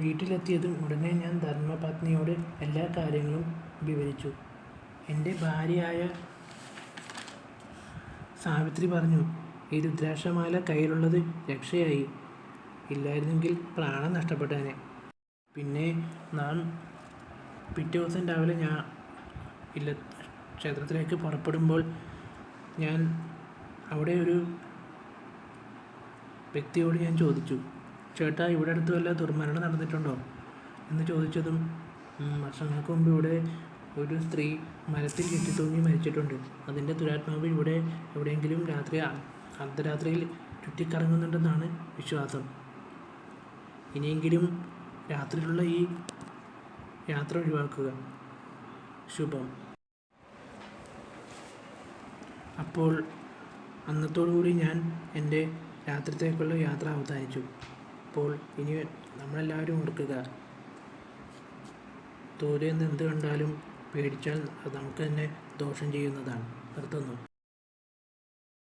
വീട്ടിലെത്തിയതും ഉടനെ ഞാൻ ധർമ്മപത്നിയോട് എല്ലാ കാര്യങ്ങളും വിവരിച്ചു. എൻ്റെ ഭാര്യയായ സാവിത്രി പറഞ്ഞു, ഈ രുദ്രാക്ഷമാല കയ്യിലുള്ളത് രക്ഷയായി, ഇല്ലായിരുന്നെങ്കിൽ പ്രാണൻ നഷ്ടപ്പെട്ടേനെ. പിന്നെ നാം പിറ്റേ ദിവസം രാവിലെ ക്ഷേത്രത്തിലേക്ക് പുറപ്പെടുമ്പോൾ ഞാൻ അവിടെ ഒരു വ്യക്തിയോട് ഞാൻ ചോദിച്ചു, ചേട്ടാ, ഇവിടെ അടുത്ത് വല്ല ദുർമരണം നടന്നിട്ടുണ്ടോ എന്ന് ചോദിച്ചതും, വർഷങ്ങൾക്ക് മുമ്പ് ഇവിടെ ഒരു സ്ത്രീ മരത്തിൽ ചുറ്റിത്തൂങ്ങി മരിച്ചിട്ടുണ്ട്. അതിൻ്റെ ദുരാത്മാവ് ഇവിടെ എവിടെയെങ്കിലും അർദ്ധരാത്രിയിൽ ചുറ്റിക്കറങ്ങുന്നുണ്ടെന്നാണ് വിശ്വാസം. ഇനിയെങ്കിലും രാത്രിയിലുള്ള ഈ യാത്ര ഒഴിവാക്കുക. ശുഭം. അപ്പോൾ അന്നത്തോടുകൂടി ഞാൻ എൻ്റെ രാത്രിത്തേക്കുള്ള യാത്ര അവസാനിച്ചു. അപ്പോൾ ഇനി നമ്മളെല്ലാവരും ഓർക്കുക, ദൂരെ നിന്ന് എന്ത് കണ്ടാലും പേടിച്ചാൽ അത് നമുക്ക് തന്നെ ദോഷം ചെയ്യുന്നതാണ്. നിർത്തുന്നു.